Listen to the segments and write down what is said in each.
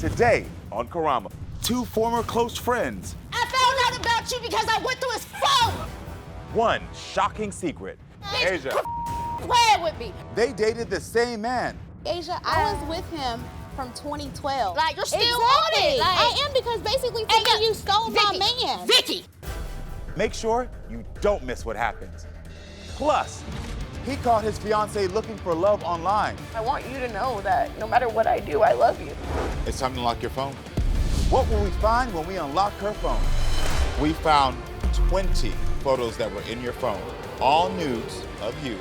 Today on Karamo, two former close friends. I found out about you because I went through his phone. One shocking secret. Asia. Playing with me. They dated the same man. Asia, I was with him from 2012. Like, you're still on it. Like, I am, because basically to me, you stole my man. Vicky. Make sure you don't miss what happens. Plus, he caught his fiancée looking for love online. I want you to know that no matter what I do, I love you. It's time to unlock your phone. What will we find when we unlock her phone? We found 20 photos that were in your phone, all nudes of you.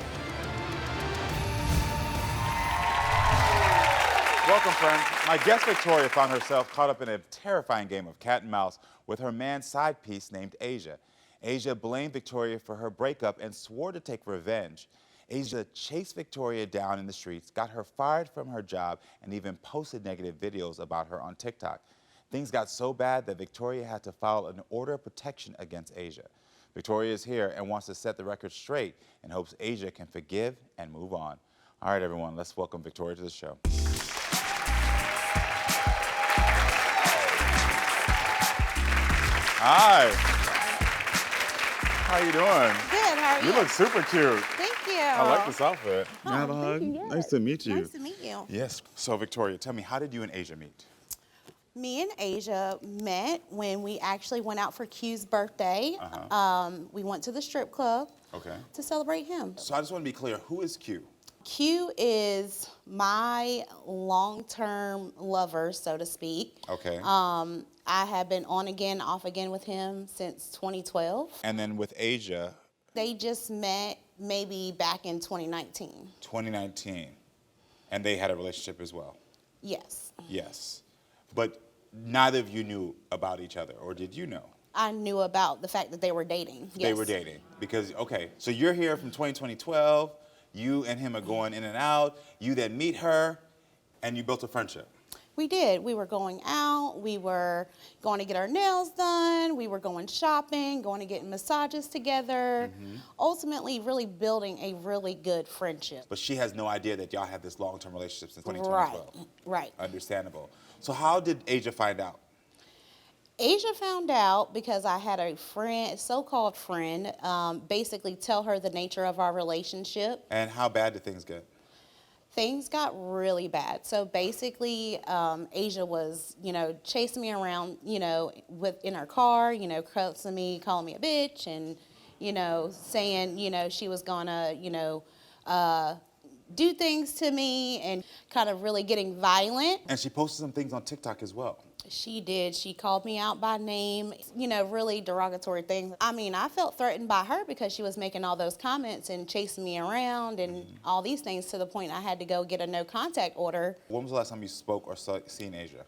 Welcome, friends. My guest Victoria found herself caught up in a terrifying game of cat and mouse with her man's side piece named Asia. Asia blamed Victoria for her breakup and swore to take revenge. Asia chased Victoria down in the streets, got her fired from her job, and even posted negative videos about her on TikTok. Things got so bad that Victoria had to file an order of protection against Asia. Victoria is here and wants to set the record straight and hopes Asia can forgive and move on. All right, everyone, let's welcome Victoria to the show. Hi. How you doing? Good, how are you? You look super cute. Thank you. I like this outfit. Oh, Can I have a thank hug? you, yes. Nice to meet you. Nice to meet you. Yes. So, Victoria, tell me, how did you and Asia meet? Me and Asia met when we actually went out for Q's birthday. We went to the strip club to celebrate him. So I just want to be clear, who is Q? Q is my long-term lover, so to speak. Okay. I have been on again, off again with him since 2012. And then with Asia? They just met maybe back in 2019. 2019. And they had a relationship as well? Yes. Yes. But neither of you knew about each other, or did you know? I knew about the fact that they were dating. Yes. They were dating. Because, okay, so you're here from 2012, you and him are going in and out, you then meet her, and you built a friendship. We did. We were going out, we were going to get our nails done, we were going shopping, going to get massages together, ultimately really building a really good friendship. But she has no idea that y'all had this long-term relationship since 2012. Right. Understandable. So how did Asia find out? Asia found out because I had a friend, so-called friend, basically tell her the nature of our relationship. And how bad did things get? Things got really bad. So basically, Asia was, chasing me around, in her car, cussing me, calling me a bitch, and, saying, she was gonna, do things to me and kind of really getting violent. And she posted some things on TikTok as well. She did. She called me out by name, really derogatory things. I mean, I felt threatened by her because she was making all those comments and chasing me around and all these things, to the point I had to go get a no contact order. When was the last time you spoke or seen Asia?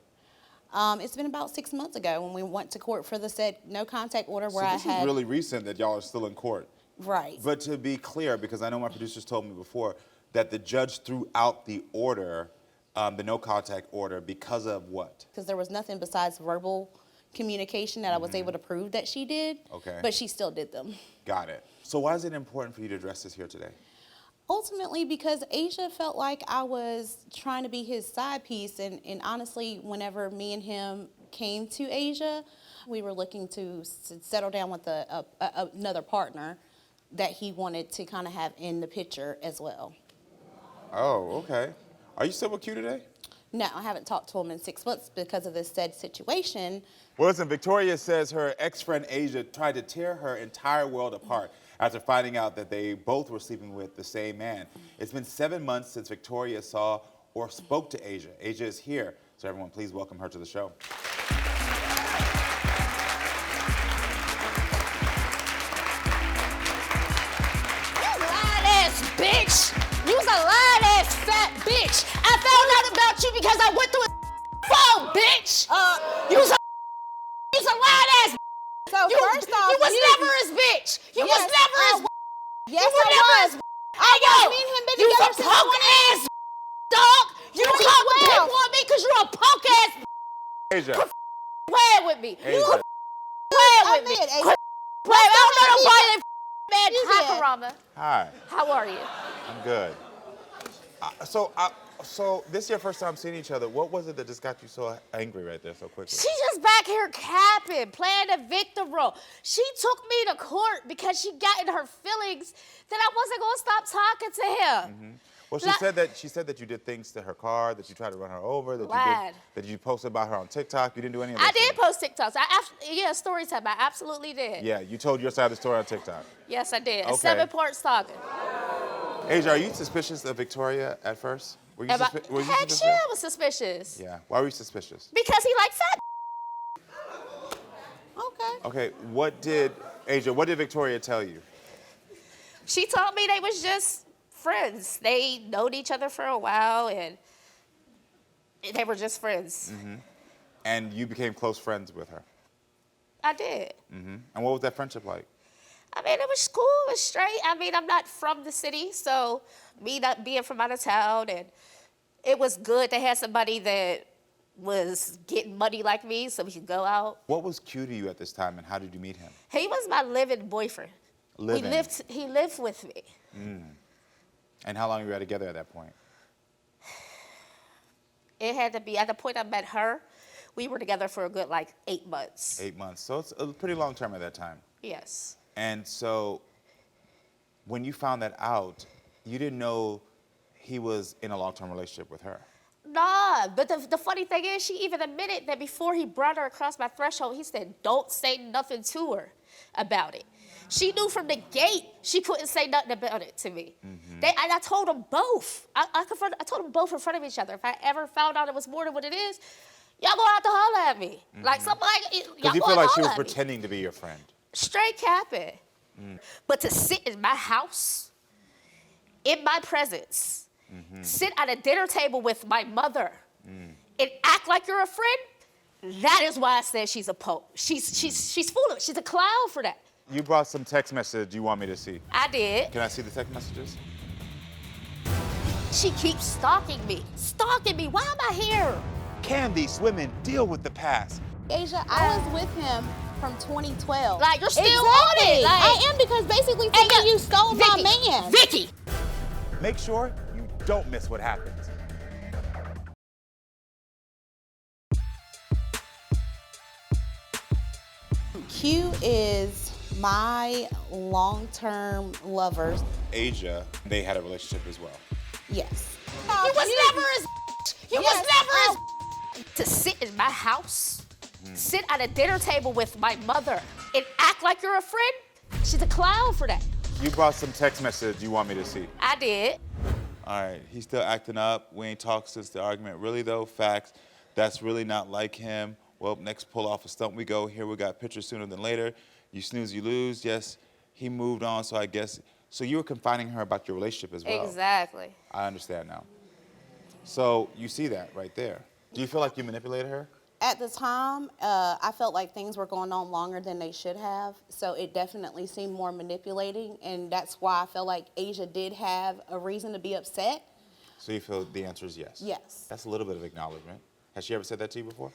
It's been about 6 months ago when we went to court for the said no contact order where this is really recent that y'all are still in court. Right. But to be clear, because I know my producers told me before, that the judge threw out the order, the no contact order, because of what? Because there was nothing besides verbal communication that I was able to prove that she did. Okay. But she still did them. Got it. So why is it important for you to address this here today? Ultimately, because Asia felt like I was trying to be his side piece, and honestly, whenever me and him came to Asia, we were looking to settle down with another partner that he wanted to kind of have in the picture as well. Oh, okay. Are you still with Q today? No, I haven't talked to him in 6 months because of this said situation. Well, listen, Victoria says her ex-friend Asia tried to tear her entire world apart after finding out that they both were sleeping with the same man. It's been 7 months since Victoria saw or spoke to Asia. Asia is here, so everyone please welcome her to the show. You lying-ass bitch. You was a lying-ass fat bitch. I found out about you because I went through his phone, bitch. You was a lying-ass. So first off, you was never his bitch. You was never his. Yes, you were I never was. his. Me and him been together since 20. You a punk ass dog. You called the people on me because you're a punk ass. Asia. Quit playing with me. Asia. Quit playing with me. Quit playing. I don't know nobody that man. Hi, Karamo. Hi. How are you? I'm good. So this is your first time seeing each other. What was it that just got you so angry right there so quickly? She just back here capping, playing the victim role. She took me to court because she got in her feelings that I wasn't gonna stop talking to him. Well, she said that you did things to her car, that you tried to run her over, that you posted about her on TikTok. You didn't do any of that. I did post TikToks. Story time. I absolutely did. Yeah, you told your side of the story on TikTok. Yes, I did. A Okay. 7-part stalking. Asia, are you suspicious of Victoria at first? Were you Heck suspicious? yeah, I was suspicious. Yeah. Why were you suspicious? Because he liked fat. Okay. Okay. What did Victoria tell you? She told me they was just friends. They known each other for a while, and they were just friends. And you became close friends with her. I did. And what was that friendship like? I mean, it was cool. It was straight. I mean, I'm not from the city, so me not being from out of town, and it was good to have somebody that was getting money like me so we could go out. What was Q to you at this time, and how did you meet him? He was my living boyfriend. Living? He lived with me. And how long were you together at that point? It had to be, at the point I met her, we were together for a good, 8 months. 8 months. So it's a pretty long term at that time. Yes. And so when you found that out, you didn't know he was in a long-term relationship with her. Nah, but the funny thing is, she even admitted that before he brought her across my threshold, he said, don't say nothing to her about it. She knew from the gate she couldn't say nothing about it to me. And I told them both. I told them both in front of each other. If I ever found out it was more than what it is, y'all gonna have to holler at me. Like somebody, y'all Because you gonna feel like she holler was at me. pretending to be your friend. Straight capping. But to sit in my house, in my presence, sit at a dinner table with my mother, and act like you're a friend, that is why I said she's a pope. She's foolish. She's a clown for that. You brought some text message you want me to see. I did. Can I see the text messages? She keeps stalking me. Stalking me. Why am I here? Can these women deal with the past? Asia, I was with him from 2012. Like, you're still on it. Like, I am, because basically thinking you stole my man. Vicky. Make sure you don't miss what happens. Q is my long-term lover. Asia, they had a relationship as well. Yes. You was never as You was never as to sit in my house, sit at a dinner table with my mother, and act like you're a friend. She's a clown for that. You brought some text message you want me to see. I did. All right, he's still acting up. We ain't talked since the argument. Really though, facts, that's really not like him. Well, next pull off a stunt we go. Here we got pictures sooner than later. You snooze, you lose. Yes, he moved on, so I guess. So you were confining her about your relationship as well. Exactly. I understand now. So you see that right there. Do you feel like you manipulated her? At the time, I felt like things were going on longer than they should have, so it definitely seemed more manipulating, and that's why I felt like Asia did have a reason to be upset. So you feel the answer is yes? Yes. That's a little bit of acknowledgement. Has she ever said that to you before?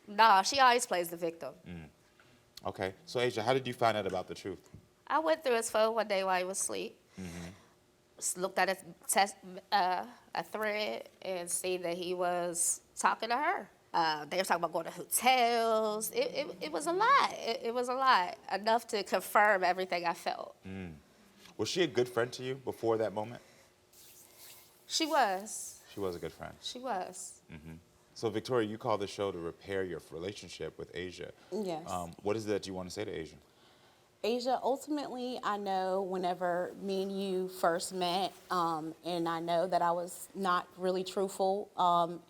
Nah, she always plays the victim. Okay, so Asia, how did you find out about the truth? I went through his phone one day while he was asleep. Looked at a thread and seen that he was talking to her. They were talking about going to hotels. It was a lot. It was a lot. Enough to confirm everything I felt. Was she a good friend to you before that moment? She was. She was a good friend. She was. So Victoria, you called the show to repair your relationship with Asia. Yes. What is it that you want to say to Asia? Asia, ultimately, I know whenever me and you first met, and I know that I was not really truthful,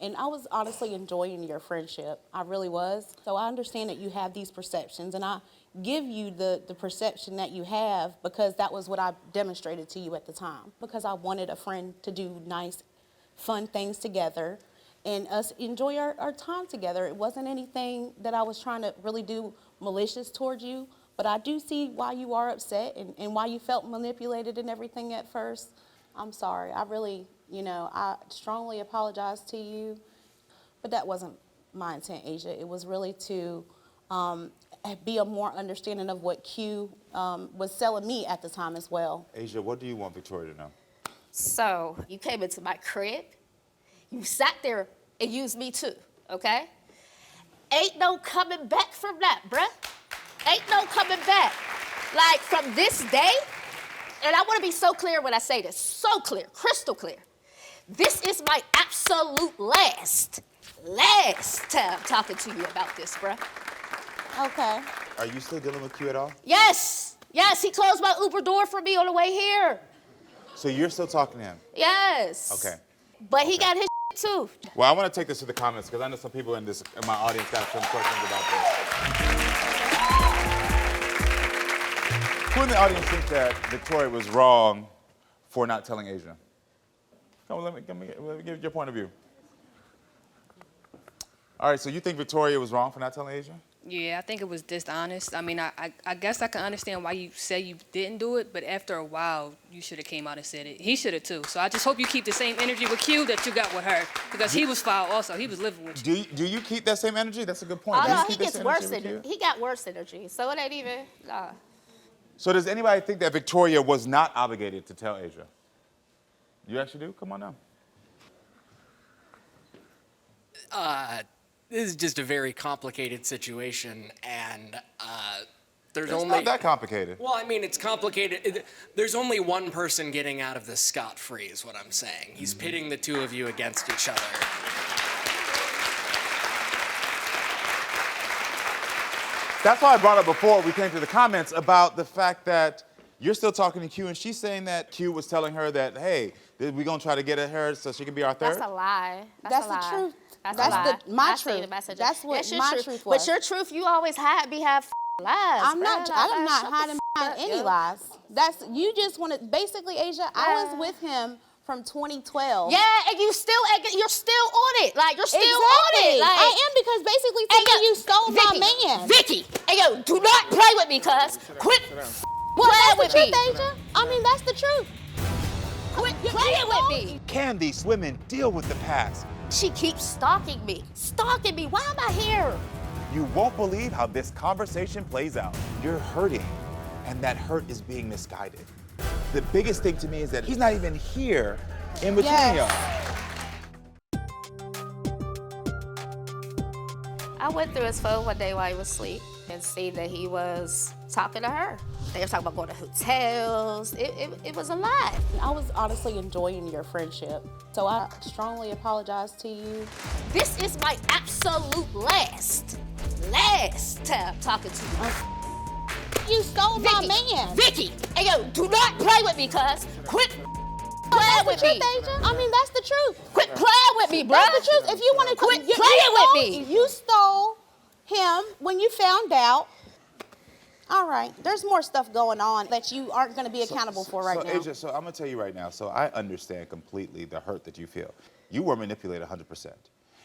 and I was honestly enjoying your friendship. I really was. So I understand that you have these perceptions, and I give you the perception that you have because that was what I demonstrated to you at the time. Because I wanted a friend to do nice, fun things together and us enjoy our time together. It wasn't anything that I was trying to really do malicious towards you. But I do see why you are upset and why you felt manipulated and everything at first. I'm sorry. I really, I strongly apologize to you. But that wasn't my intent, Asia. It was really to be a more understanding of what Q was selling me at the time as well. Asia, what do you want Victoria to know? So you came into my crib. You sat there and used me too, okay? Ain't no coming back from that, bruh. Ain't no coming back. Like, from this day, and I want to be so clear when I say this, so clear, crystal clear. This is my absolute last time talking to you about this, bruh. Okay. Are you still dealing with Q at all? Yes, he closed my Uber door for me on the way here. So you're still talking to him? Yes. Okay. But he got his too. Well, I want to take this to the comments because I know some people in my audience got some questions about this. Who in the audience thinks that Victoria was wrong for not telling Asia? Come on, let me give your point of view. All right, so you think Victoria was wrong for not telling Asia? Yeah, I think it was dishonest. I mean, I guess I can understand why you say you didn't do it, but after a while, you should have came out and said it. He should have too. So I just hope you keep the same energy with Q that you got with her, because he was foul also. He was living with you. Do you keep that same energy? That's a good point. Oh, Do you no, keep he that gets same worse energy with energy. you? He got worse energy, so it ain't even, nah. So does anybody think that Victoria was not obligated to tell Asia? You actually do? Come on now. This is just a very complicated situation, and there's It's only... not that complicated. Well, I mean, it's complicated. There's only one person getting out of this scot-free, is what I'm saying. He's pitting the two of you against each other. That's why I brought up before we came to the comments about the fact that you're still talking to Q, and she's saying that Q was telling her that, hey, we're going to try to get at her so she can be our third? That's a lie. That's a the lie. truth. That's That's a lie. my I see truth. the message. That's what your my truth was. But your truth, you always be lies. I'm not Shut hiding the behind up, any yo. lies. That's, you just want to, basically, Asia, I was with him from 2012. Yeah, and you're still on it. Like, you're still on it. Like, I am, because basically to me you stole my man. Vicky, hey yo, do not play with me, cuz. Quit playing with me. Asia. I mean, that's the truth. Quit playing with me. Can these women deal with the past? She keeps stalking me. Stalking me. Why am I here? You won't believe how this conversation plays out. You're hurting, and that hurt is being misguided. The biggest thing to me is that he's not even here in between y'all. I went through his phone one day while he was asleep and seen that he was talking to her. They were talking about going to hotels. It was a lot. I was honestly enjoying your friendship, so I strongly apologize to you. This is my absolute last time talking to you. You stole my man. Vicky, hey yo, do not play with me, cuz. Quit playing with me. Asia. I mean, that's the truth. Quit playing with me, bro. That's the truth. If you want to Quit playing with me. You stole him when you found out. All right, there's more stuff going on that you aren't going to be accountable for right now. Asia, so I'm going to tell you right now, so I understand completely the hurt that you feel. You were manipulated 100%.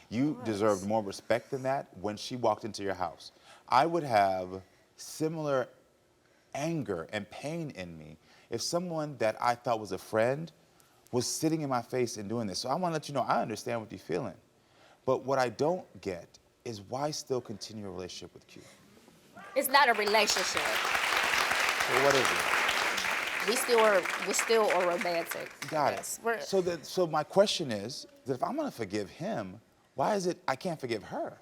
You deserved more respect than that when she walked into your house. I would have similar anger and pain in me if someone that I thought was a friend was sitting in my face and doing this. So I want to let you know, I understand what you're feeling. But what I don't get is why still continue a relationship with Q? It's not a relationship. So what is it? We still are romantic. Got Yes, it. So my question is that if I'm going to forgive him, why is it I can't forgive her?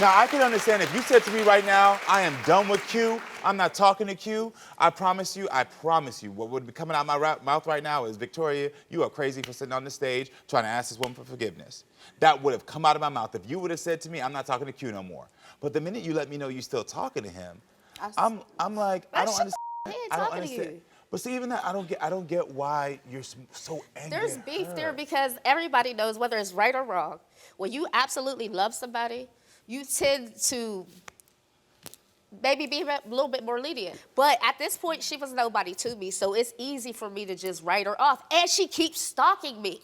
Now, I can understand if you said to me right now, I am done with Q, I'm not talking to Q, I promise you, what would be coming out of my mouth right now is, Victoria, you are crazy for sitting on the stage trying to ask this woman for forgiveness. That would have come out of my mouth if you would have said to me, I'm not talking to Q no more. But the minute you let me know you're still talking to him, I'm like, I don't understand. I don't understand. But see, even that, I don't get why you're so angry. There's beef there because everybody knows whether it's right or wrong. When you absolutely love somebody, you tend to maybe be a little bit more lenient. But at this point, she was nobody to me, so it's easy for me to just write her off. And she keeps stalking me.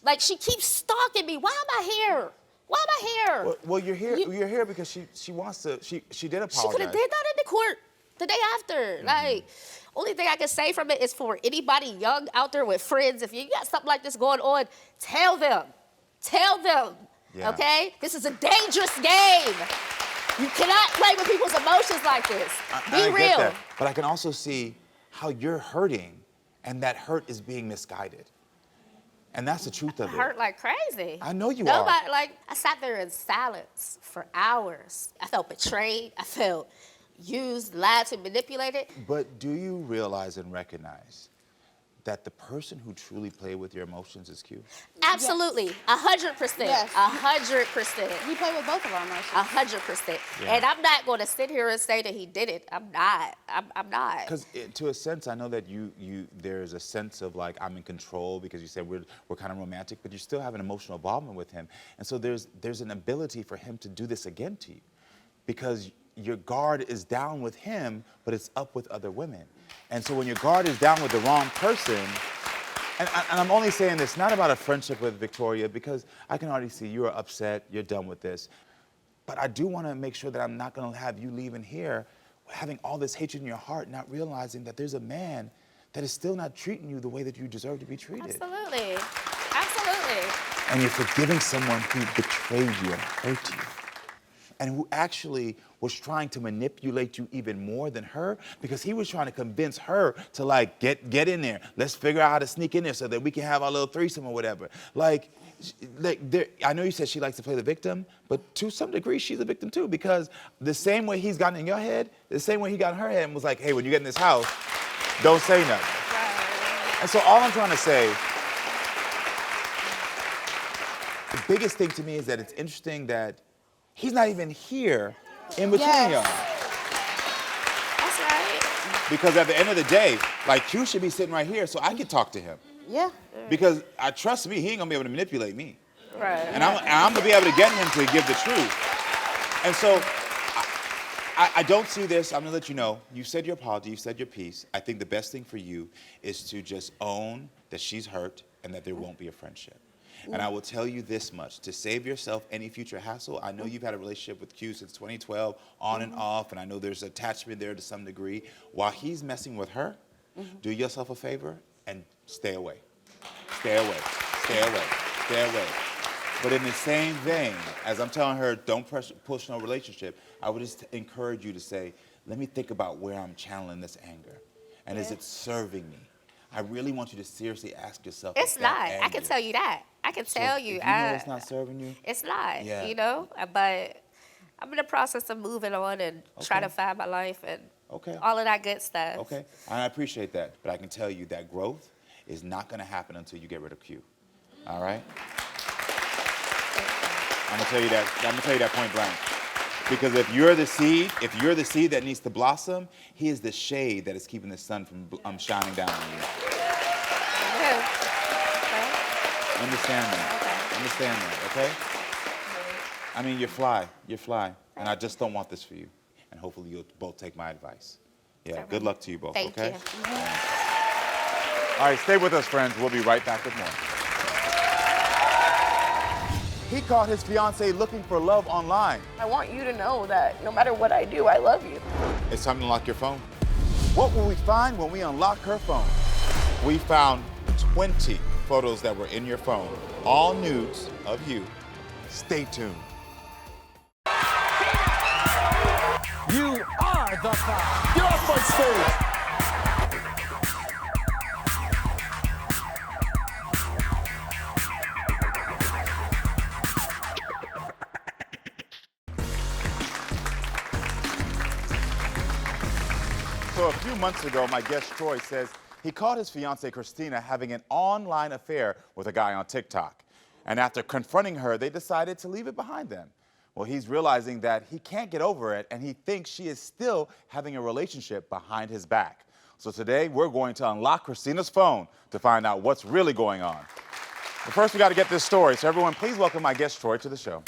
Like, she keeps stalking me. Why am I here? Why am I here? Well, you're here. You're here because she wants to. She did apologize. She could have did that in the court the day after. Like, only thing I can say from it is for anybody young out there with friends, if you got something like this going on, tell them. Tell them. Yeah. Okay? This is a dangerous game. You cannot play with people's emotions like this. Be real. Get that. But I can also see how you're hurting, and that hurt is being misguided. And that's the truth of it. Hurt like crazy. I know you Nobody, are. like, I sat there in silence for hours. I felt betrayed. I felt used, lied to, manipulated. But do you realize and recognize that the person who truly played with your emotions is Q? Absolutely, 100%. Yes. 100%. We play with both of our emotions. 100%. Yeah. And I'm not going to sit here and say that he did it. I'm not. I'm not. Because to a sense, I know that there's a sense of like I'm in control because you said we're kind of romantic, but you still have an emotional involvement with him, and so there's an ability for him to do this again to you, because your guard is down with him, but it's up with other women, and so when your guard is down with the wrong person. And I'm only saying this not about a friendship with Victoria, because I can already see you are upset, you're done with this. But I do want to make sure that I'm not going to have you leaving here having all this hatred in your heart, not realizing that there's a man that is still not treating you the way that you deserve to be treated. Absolutely. Absolutely. And you're forgiving someone who betrayed you and hurt you, and who actually was trying to manipulate you even more than her, because he was trying to convince her to like, get in there. Let's figure out how to sneak in there so that we can have our little threesome or whatever. I know you said she likes to play the victim, but to some degree, she's a victim too, because the same way he's gotten in your head, the same way he got in her head and was like, hey, when you get in this house, don't say nothing. And so all I'm trying to say, the biggest thing to me is that it's interesting that he's not even here in between y'all. That's right. Because at the end of the day, like, Q should be sitting right here so I can talk to him. Yeah. Because trust me, he ain't gonna be able to manipulate me. Right. And I'm gonna be able to get him to give the truth. And so I don't see this. I'm gonna let you know. You said your apology, you said your piece. I think the best thing for you is to just own that she's hurt and that there won't be a friendship. And I will tell you this much, to save yourself any future hassle. I know you've had a relationship with Q since 2012, on and off, and I know there's attachment there to some degree. While he's messing with her, do yourself a favor and stay away. Stay away, stay away, stay away. But in the same vein, as I'm telling her, don't push no relationship, I would just encourage you to say, let me think about where I'm channeling this anger. And is it serving me? I really want you to seriously ask yourself. It's not. I can tell you that. I can tell you. If you know it's not serving you. It's not. Yeah. You know. But I'm in the process of moving on and trying to find my life and all of that good stuff. Okay. And I appreciate that. But I can tell you that growth is not going to happen until you get rid of Q. All right? I'm going to tell you that. I'm going to tell you that point blank. Because if you're the seed that needs to blossom, he is the shade that is keeping the sun from shining down on you. Yeah. Understand that. Okay. Understand that, okay? I mean, you're fly. You're fly. And I just don't want this for you. And hopefully you'll both take my advice. Yeah, good luck to you both, Thank okay? you. Yeah. All right, stay with us, friends. We'll be right back with more. He caught his fiancée looking for love online. I want you to know that no matter what I do, I love you. It's time to unlock your phone. What will we find when we unlock her phone? We found 20 photos that were in your phone, all nudes of you. Stay tuned. You are the five. Get off my stage. So a few months ago, my guest Troy says he caught his fiancée Christina having an online affair with a guy on TikTok. And after confronting her, they decided to leave it behind them. Well, he's realizing that he can't get over it, and he thinks she is still having a relationship behind his back. So today, we're going to unlock Christina's phone to find out what's really going on. But first, we got to get this story. So everyone, please welcome my guest Troy to the show.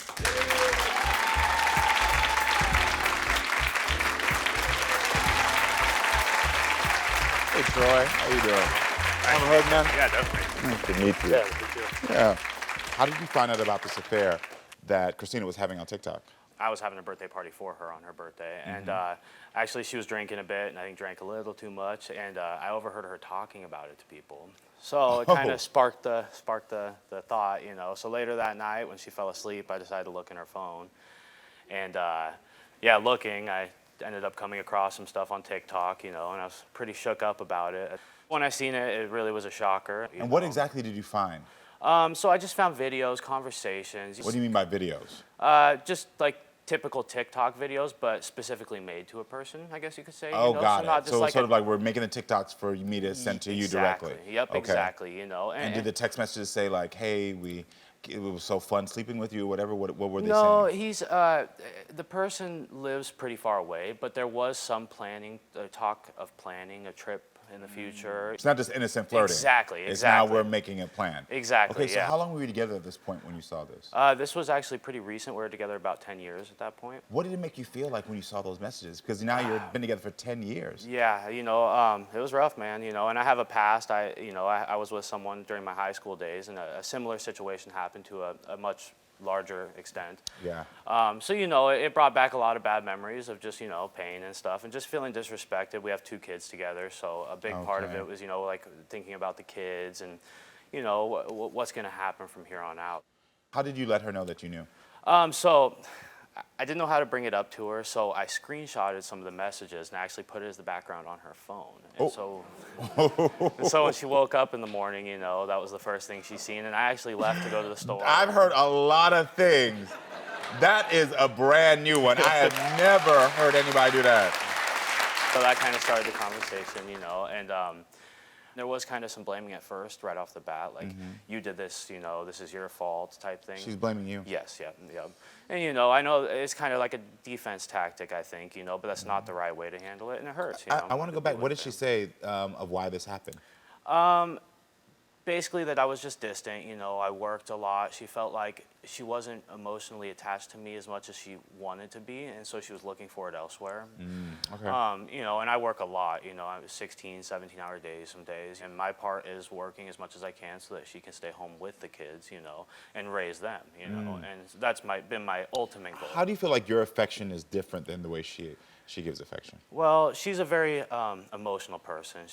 Hey, Troy. How you doing? Haven't heard, man? Yeah, definitely. Nice to meet you. Yeah, me too. Yeah. How did you find out about this affair that Christina was having on TikTok? I was having a birthday party for her on her birthday, and actually she was drinking a bit, and I think drank a little too much, and I overheard her talking about it to people. So it kind of sparked the thought, you know. So later that night, when she fell asleep, I decided to look in her phone, and yeah, looking, I ended up coming across some stuff on TikTok, you know, and I was pretty shook up about it. When I seen it, it really was a shocker. And what exactly did you find? So I just found videos, conversations. What do you mean by videos? Just like typical TikTok videos, but specifically made to a person, I guess you could say. Oh, you know? got so it. not just So like it's sort of like we're making the TikToks for me to send to you exactly. directly. Yep, Okay. exactly. You know, And did the text messages say like, "Hey, it was so fun sleeping with you," or whatever? What were they No, saying? he's the person lives pretty far away, but there was some planning, talk of planning a trip in the future. It's not just innocent flirting. Exactly, It's exactly. now we're making a plan. Exactly. Okay, so yeah. how long were you together at this point when you saw this? This was actually pretty recent. We were together about 10 years at that point. What did it make you feel like when you saw those messages? Because now you've been together for 10 years. Yeah, you know, it was rough, man. You know, and I have a past. I was with someone during my high school days, and a similar situation happened to a much larger extent. Yeah. So, you know, it brought back a lot of bad memories of just, you know, pain and stuff and just feeling disrespected. We have 2 kids together, so a big part of Okay. it was, you know, like thinking about the kids and, you know, what's going to happen from here on out. How did you let her know that you knew? So I didn't know how to bring it up to her, so I screenshotted some of the messages and actually put it as the background on her phone. And so when she woke up in the morning, you know, that was the first thing she seen, and I actually left to go to the store. I've heard a lot of things. That is a brand new one. I have never heard anybody do that. So that kind of started the conversation, you know, and there was kind of some blaming at first, right off the bat, like, you did this, you know, this is your fault type thing. She's blaming you. Yes, yeah. And, you know, I know it's kind of like a defense tactic, I think, you know, but that's not the right way to handle it, and it hurts, you know. I want to go back. What did she say of why this happened? Basically that I was just distant, you know, I worked a lot. She felt like she wasn't emotionally attached to me as much as she wanted to be, and so she was looking for it elsewhere. Okay. You know, and I work a lot, you know, I was 16, 17-hour days some days, and my part is working as much as I can so that she can stay home with the kids, you know, and raise them, you know, and that's been my ultimate goal. How do you feel like your affection is different than the way she gives affection? Well, she's a very emotional person.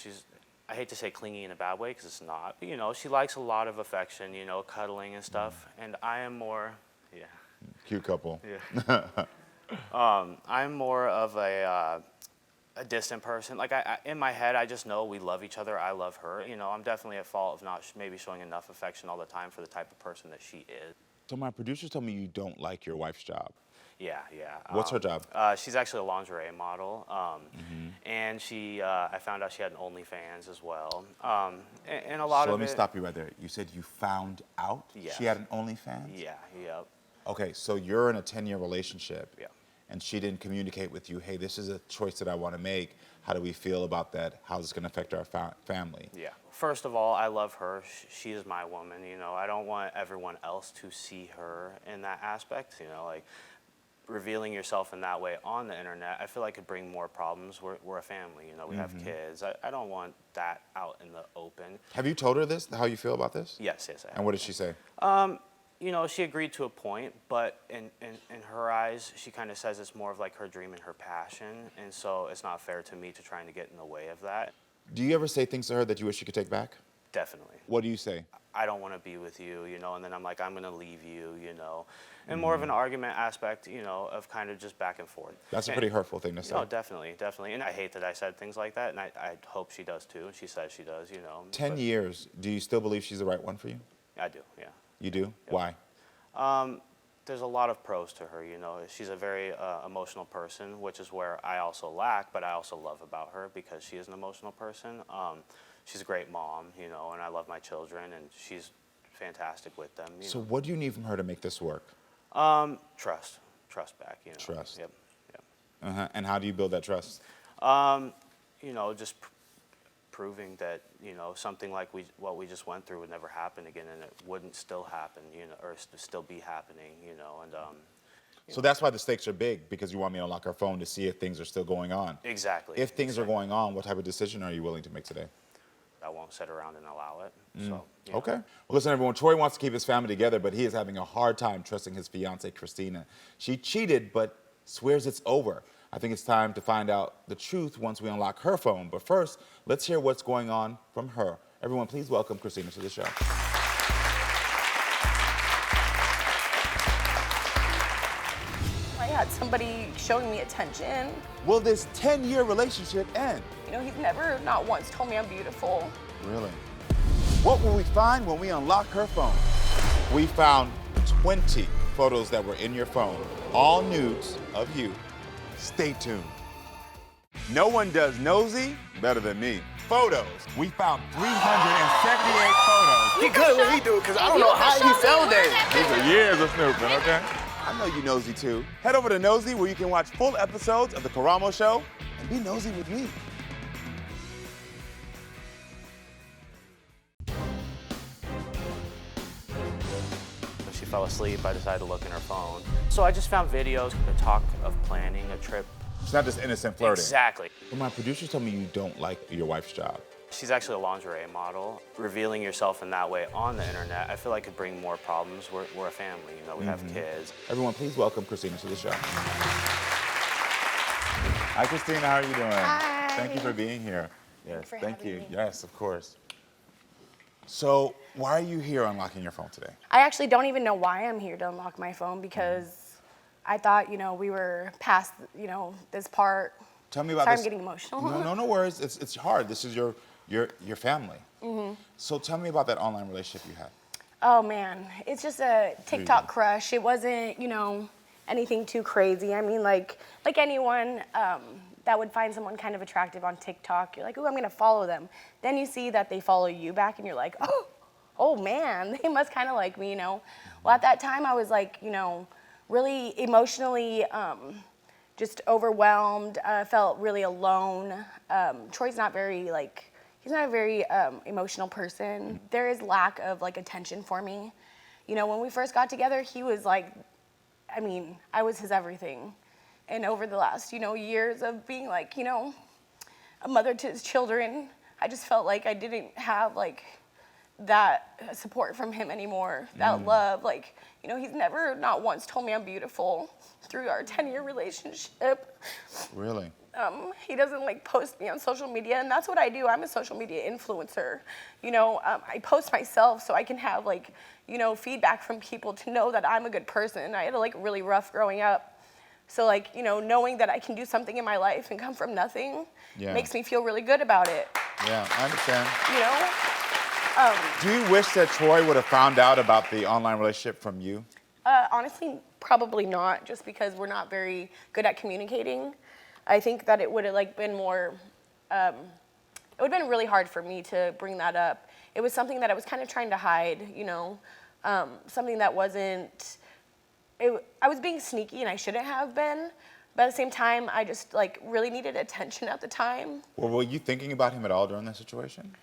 I hate to say clingy in a bad way because it's not, but, you know, she likes a lot of affection, you know, cuddling and stuff, and I am more, yeah. Cute couple. Yeah. I'm more of a distant person. Like, in my head, I just know we love each other. I love her. You know, I'm definitely at fault of not maybe showing enough affection all the time for the type of person that she is. So my producers told me you don't like your wife's job. Yeah, yeah. What's her job? She's actually a lingerie model, and I found out she had an OnlyFans as well, and a lot So of let me stop you right there. You said you found out Yes. she had an OnlyFans? Yeah, yep. Okay, so you're in a 10-year relationship. Yeah. And she didn't communicate with you, hey, this is a choice that I want to make. How do we feel about that? How's this going to affect our family? Yeah. First of all, I love her. She is my woman. You know, I don't want everyone else to see her in that aspect. You know, like revealing yourself in that way on the internet, I feel like could bring more problems. We're a family. You know, we have kids. I don't want that out in the open. Have you told her this, how you feel about this? Yes, I have. And what did she say? You know, she agreed to a point, but in her eyes, she kind of says it's more of like her dream and her passion, and so it's not fair to me to trying to get in the way of that. Do you ever say things to her that you wish you could take back? Definitely. What do you say? I don't want to be with you, you know, and then I'm like, I'm going to leave you, you know, and more of an argument aspect, you know, of kind of just back and forth. That's a pretty hurtful thing to say. No, definitely, definitely, and I hate that I said things like that, and I hope she does too, and she says she does, you know. 10 years, do you still believe she's the right one for you? I do, yeah. You do? Why? There's a lot of pros to her, you know. She's a very emotional person, which is where I also lack, but I also love about her because she is an emotional person. She's a great mom, you know, and I love my children, and she's fantastic with them. You So know. what do you need from her to make this work? Trust back, you know. Trust. Yep, yep. And how do you build that trust? You know, just proving that, you know, something like what we just went through would never happen again, and it wouldn't still happen, you know, or still be happening, you know, and So that's why the stakes are big, because you want me to unlock her phone to see if things are still going on. Exactly. If things are going on, what type of decision are you willing to make today? I won't sit around and allow it. So, you Okay. know. Well, listen, everyone, Troy wants to keep his family together, but he is having a hard time trusting his fiancée, Christina. She cheated, but swears it's over. I think it's time to find out the truth once we unlock her phone. But first, let's hear what's going on from her. Everyone, please welcome Christina to the show. I had somebody showing me attention. Will this 10-year relationship end? You know, he's never, not once, told me I'm beautiful. Really? What will we find when we unlock her phone? We found 20 photos that were in your phone, all nudes of you. Stay tuned. No one does nosy better than me. Photos. We found 378 photos. He good when he do it, because I don't know how he found that. These are years of snooping, okay? I know you nosy too. Head over to Nosy where you can watch full episodes of The Karamo Show and be nosy with me. When she fell asleep, I decided to look in her phone. So I just found videos that talk of planning a trip. It's not just innocent flirting. Exactly. But my producers tell me you don't like your wife's job. She's actually a lingerie model. Revealing yourself in that way on the internet, I feel like could bring more problems. We're a family, you know, we have kids. Everyone, please welcome Christina to the show. Hi, Christina, how are you doing? Hi. Thank you for being here. Yes, for thank having you. me. Yes, of course. So, why are you here unlocking your phone today? I actually don't even know why I'm here to unlock my phone because I thought, you know, we were past, you know, this part. Tell me about Sorry, this. I'm getting emotional. No worries. It's hard. This is your family. So tell me about that online relationship you had. Oh man, it's just a TikTok crush. It wasn't, you know, anything too crazy. I mean, like anyone that would find someone kind of attractive on TikTok, you're like, ooh, I'm gonna follow them. Then you see that they follow you back, and you're like, oh man, they must kind of like me, you know. Well, at that time, I was like, you know, really emotionally just overwhelmed. Felt really alone. Troy's not very like. He's not a very emotional person. There is lack of like attention for me. You know, when we first got together, he was like, I mean, I was his everything. And over the last, you know, years of being like, you know, a mother to his children, I just felt like I didn't have like that support from him anymore, that love. Like, you know, he's never, not once told me I'm beautiful through our 10-year relationship. Really? He doesn't like post me on social media, and that's what I do. I'm a social media influencer. You know, I post myself so I can have like, you know, feedback from people to know that I'm a good person. I had a like really rough growing up. So like, you know, knowing that I can do something in my life and come from nothing makes me feel really good about it. Yeah, I understand. You know? Do you wish that Troy would have found out about the online relationship from you? Honestly, probably not, just because we're not very good at communicating. I think that it would have like been more, it would have been really hard for me to bring that up. It was something that I was kind of trying to hide, you know, something that wasn't, I was being sneaky and I shouldn't have been, but at the same time, I just like really needed attention at the time. Well, were you thinking about him at all during that situation?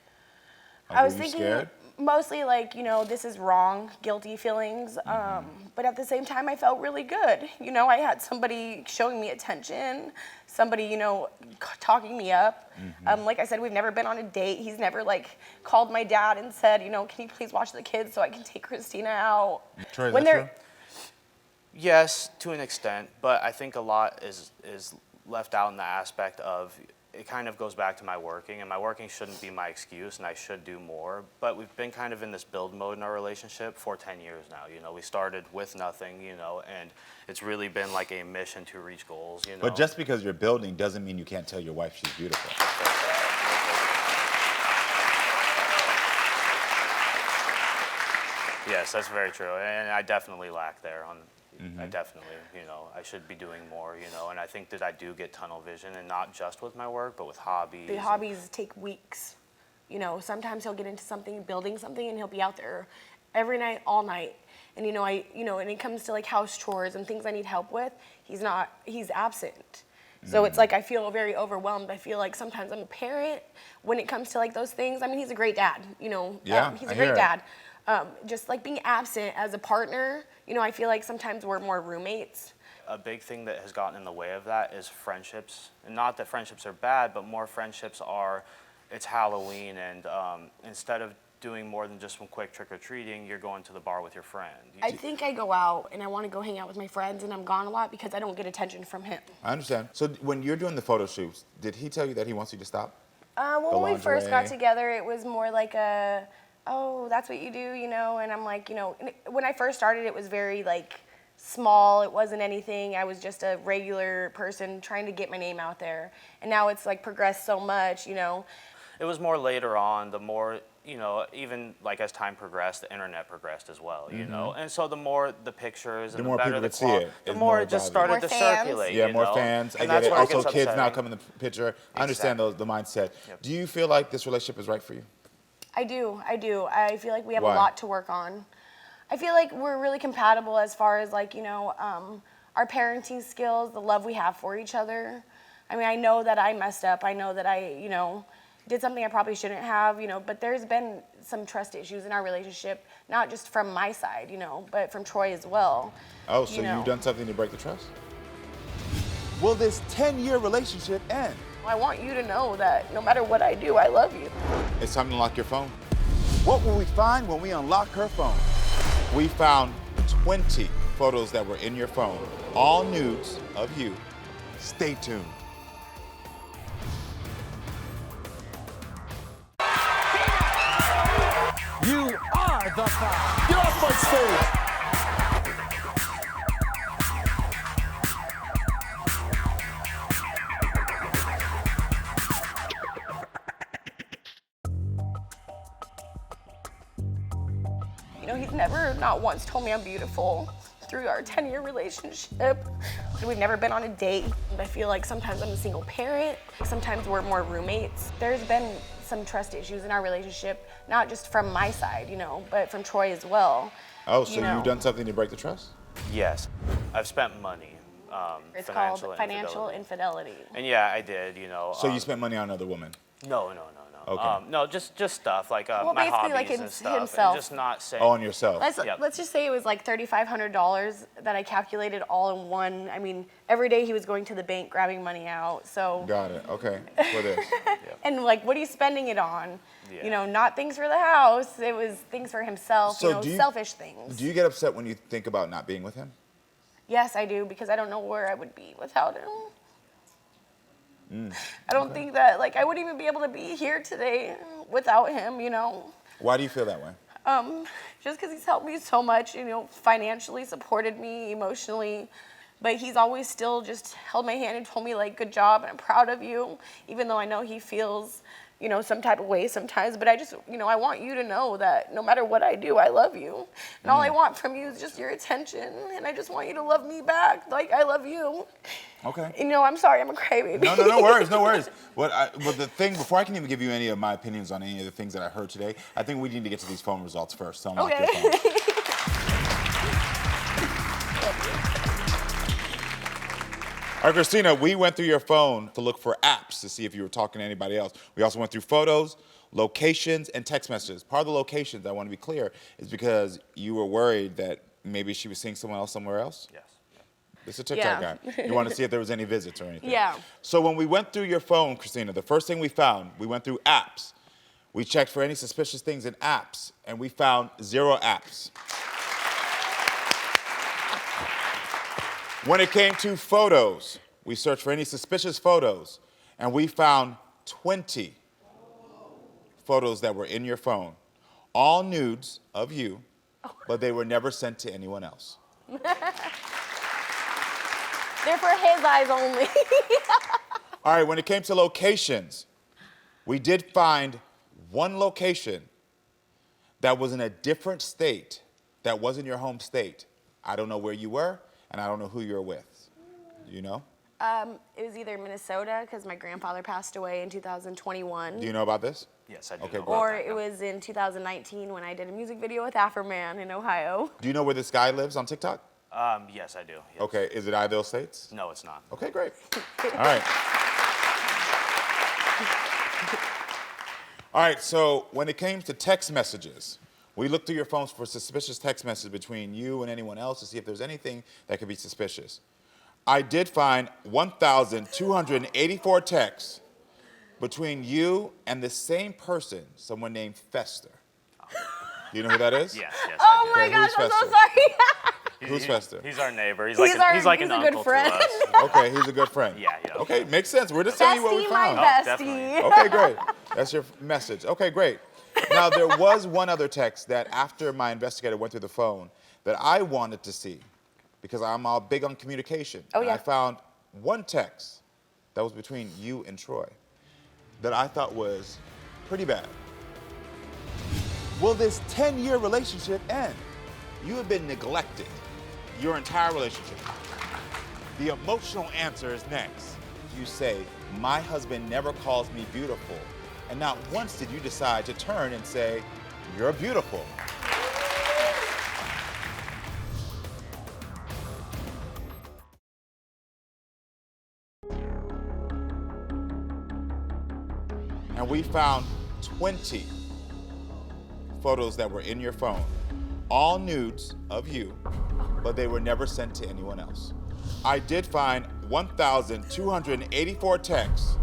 Like, I was were you thinking scared? mostly like, you know, this is wrong, guilty feelings. But at the same time, I felt really good. You know, I had somebody showing me attention, somebody, you know, talking me up. Like I said, we've never been on a date. He's never like called my dad and said, you know, can you please watch the kids so I can take Christina out? Troy, is When that they're- true? Yes, to an extent, but I think a lot is left out in the aspect of it kind of goes back to my working, and my working shouldn't be my excuse, and I should do more. But we've been kind of in this build mode in our relationship for 10 years now. You know, we started with nothing, you know, and it's really been like a mission to reach goals, you know. But just because you're building doesn't mean you can't tell your wife she's beautiful. Yes, that's very true, and I definitely lack there. I definitely, you know, I should be doing more, you know, and I think that I do get tunnel vision, and not just with my work, but with hobbies. The hobbies take weeks. You know, sometimes he'll get into something, building something, and he'll be out there every night, all night. And you know, when it comes to like house chores and things I need help with, he's absent. So it's like I feel very overwhelmed. I feel like sometimes I'm a parent when it comes to like those things. I mean, he's a great dad, you know. He's a great dad. Just like being absent as a partner, you know, I feel like sometimes we're more roommates. A big thing that has gotten in the way of that is friendships. And not that friendships are bad, but more friendships are, it's Halloween, and instead of doing more than just some quick trick-or-treating, you're going to the bar with your friend. I think I go out and I want to go hang out with my friends, and I'm gone a lot because I don't get attention from him. I understand. So when you're doing the photo shoots, did he tell you that he wants you to stop? Well, when we first got lingerie. together, it was more like oh, that's what you do, you know? And I'm like, you know, when I first started, it was very like small. It wasn't anything. I was just a regular person trying to get my name out there. And now it's like progressed so much, you know? It was more later on, the more you know, even like as time progressed, the internet progressed as well, you know. And so the more the pictures and the more better people the could see quality, it, the it's more more it just valuable. started to More fans. circulate. Yeah, you more know? fans. I And get that's it. where Also, gets kids now upsetting. come in the picture. I understand the mindset. Do you feel like this relationship is right for you? I do. I feel like we have Why? a lot to work on. I feel like we're really compatible as far as like, you know, our parenting skills, the love we have for each other. I mean, I know that I messed up. I know that I, you know, did something I probably shouldn't have, you know, but there's been some trust issues in our relationship, not just from my side, you know, but from Troy as well. Oh, so You know. you've done something to break the trust? Will this 10-year relationship end? I want you to know that no matter what I do, I love you. It's time to unlock your phone. What will we find when we unlock her phone? We found 20 photos that were in your phone, all nudes of you. Stay tuned. You are the five. Get off my stage. You know, he's never, not once, told me I'm beautiful through our 10-year relationship. We've never been on a date. I feel like sometimes I'm a single parent. Sometimes we're more roommates. There's been some trust issues in our relationship, not just from my side, you know, but from Troy as well. Oh, so You know. you've done something to break the trust? Yes, I've spent money. It's called financial infidelity. And yeah, I did, you know. So you spent money on another woman? No. Okay. No, just stuff like Well, my basically, hobbies like and stuff. himself. And just not saying. Oh, on yourself? Let's just say it was like $3,500 that I calculated all in one. I mean, every day he was going to the bank grabbing money out. So. Got it. Okay. For this. And like, what are you spending it on? Yeah. You know, not things for the house. It was things for himself. So you know, do you- selfish things. Do you get upset when you think about not being with him? Yes, I do, because I don't know where I would be without him. I don't think that, like, I wouldn't even be able to be here today without him, you know. Why do you feel that way? Just because he's helped me so much, you know, financially supported me, emotionally. But he's always still just held my hand and told me, like, good job, and I'm proud of you, even though I know he feels, you know, some type of way sometimes. But I just, you know, I want you to know that no matter what I do, I love you. And all I want from you is just your attention. And I just want you to love me back like I love you. Okay. You know, I'm sorry, I'm a crybaby. No worries, no worries. But the thing, before I can even give you any of my opinions on any of the things that I heard today, I think we need to get to these phone results first. So unlock your phone. All right, Christina, we went through your phone to look for apps to see if you were talking to anybody else. We also went through photos, locations, and text messages. Part of the locations, I want to be clear, is because you were worried that maybe she was seeing someone else somewhere else? Yes. It's a TikTok guy. You want to see if there was any visits or anything. Yeah. So when we went through your phone, Christina, the first thing we found, we went through apps. We checked for any suspicious things in apps, and we found 0 apps. When it came to photos, we searched for any suspicious photos, and we found 20 photos that were in your phone. All nudes of you, but they were never sent to anyone else. They're for his eyes only. All right, when it came to locations, we did find one location that was in a different state that wasn't your home state. I don't know where you were, and I don't know who you're with. Do you know? It was either Minnesota, because my grandfather passed away in 2021. Do you know about this? Yes, I do. Okay, know great. about Or that. it was in 2019 when I did a music video with Afroman in Ohio. Do you know where this guy lives on TikTok? Yes, I do. Yes. Okay, is it either of those states? No, it's not. Okay, great. All right. All right, so when it came to text messages, we looked through your phones for suspicious text messages between you and anyone else to see if there's anything that could be suspicious. I did find 1,284 texts between you and the same person, someone named Fester. Do you know who that is? Yes, Oh I my Okay, gosh, who's I'm so Fester? sorry. Who's Fester? He's our neighbor. He's He's like a an good uncle friend. to us. Okay, he's a good friend. Yeah. Okay, makes sense. We're just telling you what we Bestie, found. my Oh, bestie. definitely. Okay, great. That's your message. Okay, great. Now, there was one other text that after my investigator went through the phone that I wanted to see because I'm all big on communication. Oh, And yeah. I found one text that was between you and Troy that I thought was pretty bad. will this 10-year relationship end? You have been neglected your entire relationship. The emotional answer is next. You say, my husband never calls me beautiful. And not once did you decide to turn and say, you're beautiful. And we found 20 photos that were in your phone, all nudes of you, but they were never sent to anyone else. I did find 1,284 texts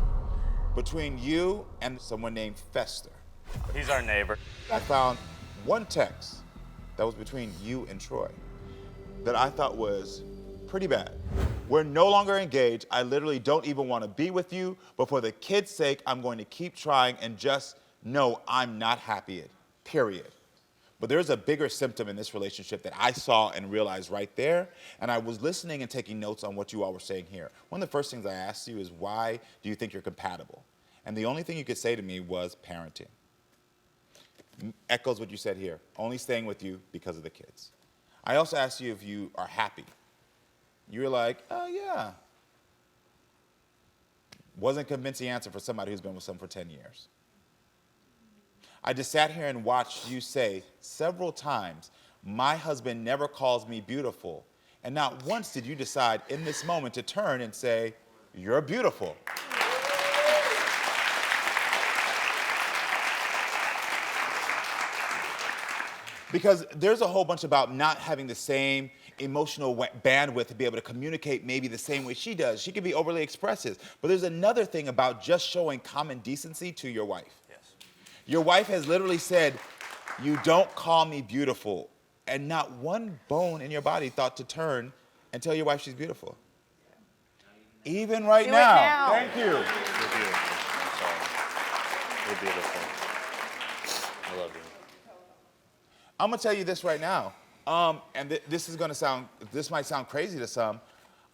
between you and someone named Fester. He's our neighbor. I found one text that was between you and Troy that I thought was pretty bad. We're no longer engaged. I literally don't even want to be with you, but for the kids' sake, I'm going to keep trying and just know I'm not happy, period. But there's a bigger symptom in this relationship that I saw and realized right there, and I was listening and taking notes on what you all were saying here. One of the first things I asked you is, why do you think you're compatible? And the only thing you could say to me was parenting. Echoes what you said here, only staying with you because of the kids. I also asked you if you are happy. You were like, oh yeah. Wasn't a convincing answer for somebody who's been with someone for 10 years. I just sat here and watched you say several times, my husband never calls me beautiful. And not once did you decide in this moment to turn and say, you're beautiful. Because there's a whole bunch about not having the same emotional bandwidth to be able to communicate maybe the same way she does. She can be overly expressive. But there's another thing about just showing common decency to your wife. Yes. Your wife has literally said, you don't call me beautiful. And not one bone in your body thought to turn and tell your wife she's beautiful. Even right now. Thank you. You're beautiful. I'm sorry. You're beautiful. I love you. I'm gonna tell you this right now, and this might sound crazy to some.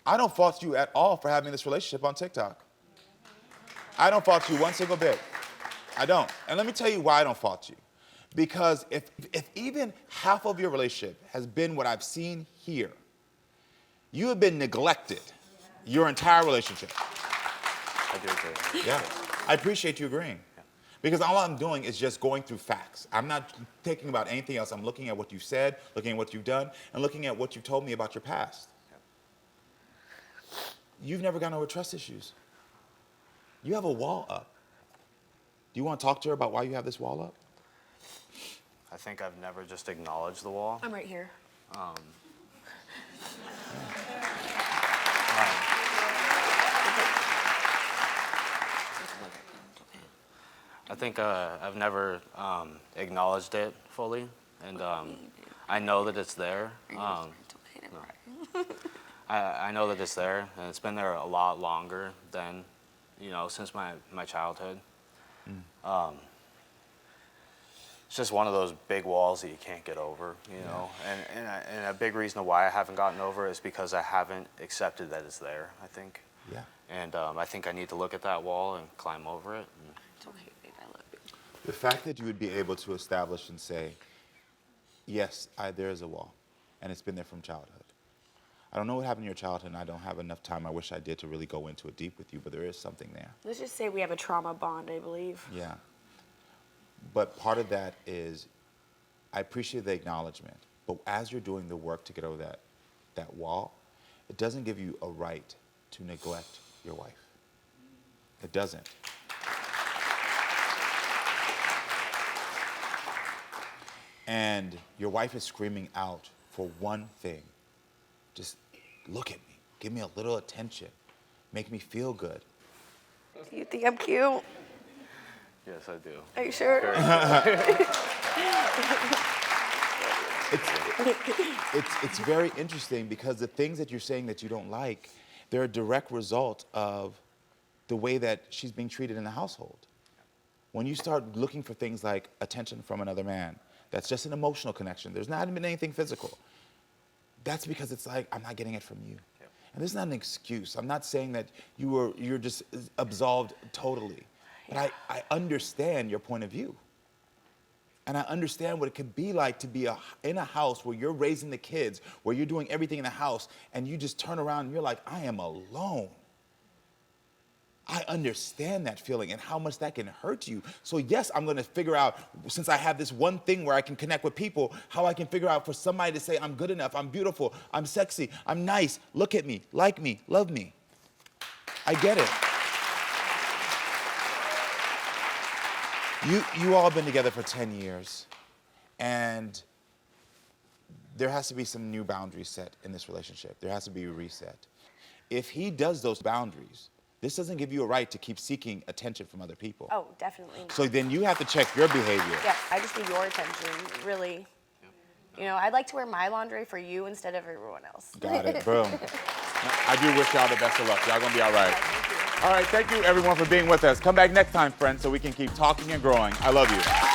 I don't fault you at all for having this relationship on TikTok. I don't fault you one single bit. I don't. And let me tell you why I don't fault you. Because if even half of your relationship has been what I've seen here, you have been neglected your entire relationship. I do agree. Yeah. I appreciate you agreeing. Because all I'm doing is just going through facts. I'm not thinking about anything else. I'm looking at what you've said, looking at what you've done, and looking at what you told me about your past. You've never gotten over trust issues. You have a wall up. Do you want to talk to her about why you have this wall up? I think I've never just acknowledged the wall. I'm right here. I think I've never acknowledged it fully, and I know that it's there. I know that it's there, and it's been there a lot longer than, since my childhood. It's just one of those big walls that you can't get over, and a big reason why I haven't gotten over it is because I haven't accepted that it's there, I think. Yeah. And I think I need to look at that wall and climb over it. It's okay, babe. I love you. The fact that you would be able to establish and say, yes, there is a wall, and it's been there from childhood. I don't know what happened in your childhood, and I don't have enough time. I wish I did to really go into it deep with you, but there is something there. Let's just say we have a trauma bond, I believe. Yeah. But part of that is, I appreciate the acknowledgement, but as you're doing the work to get over that wall, it doesn't give you a right to neglect your wife. It doesn't. And your wife is screaming out for one thing. Just look at me. Give me a little attention. Make me feel good. Do you think I'm cute? Yes, I do. Are you sure? It's very interesting because the things that you're saying that you don't like, they're a direct result of the way that she's being treated in the household. When you start looking for things like attention from another man, that's just an emotional connection. There's not been anything physical. That's because it's like, I'm not getting it from you. Yep. And this is not an excuse. I'm not saying that you're just absolved totally. But I understand your point of view. And I understand what it could be like to be in a house where you're raising the kids, where you're doing everything in the house, and you just turn around and you're like, I am alone. I understand that feeling and how much that can hurt you. So yes, I'm gonna figure out, since I have this one thing where I can connect with people, how I can figure out for somebody to say, I'm good enough, I'm beautiful, I'm sexy, I'm nice, look at me, like me, love me. I get it. You all have been together for 10 years, and there has to be some new boundaries set in this relationship. There has to be a reset. If he does those boundaries, this doesn't give you a right to keep seeking attention from other people. Oh, definitely. So then you have to check your behavior. Yeah, I just need your attention, really. You know, I'd like to wear my lingerie for you instead of everyone else. Got it, boom. I do wish y'all the best of luck. Y'all gonna be all right. All right, thank you everyone for being with us. Come back next time, friends, so we can keep talking and growing. I love you.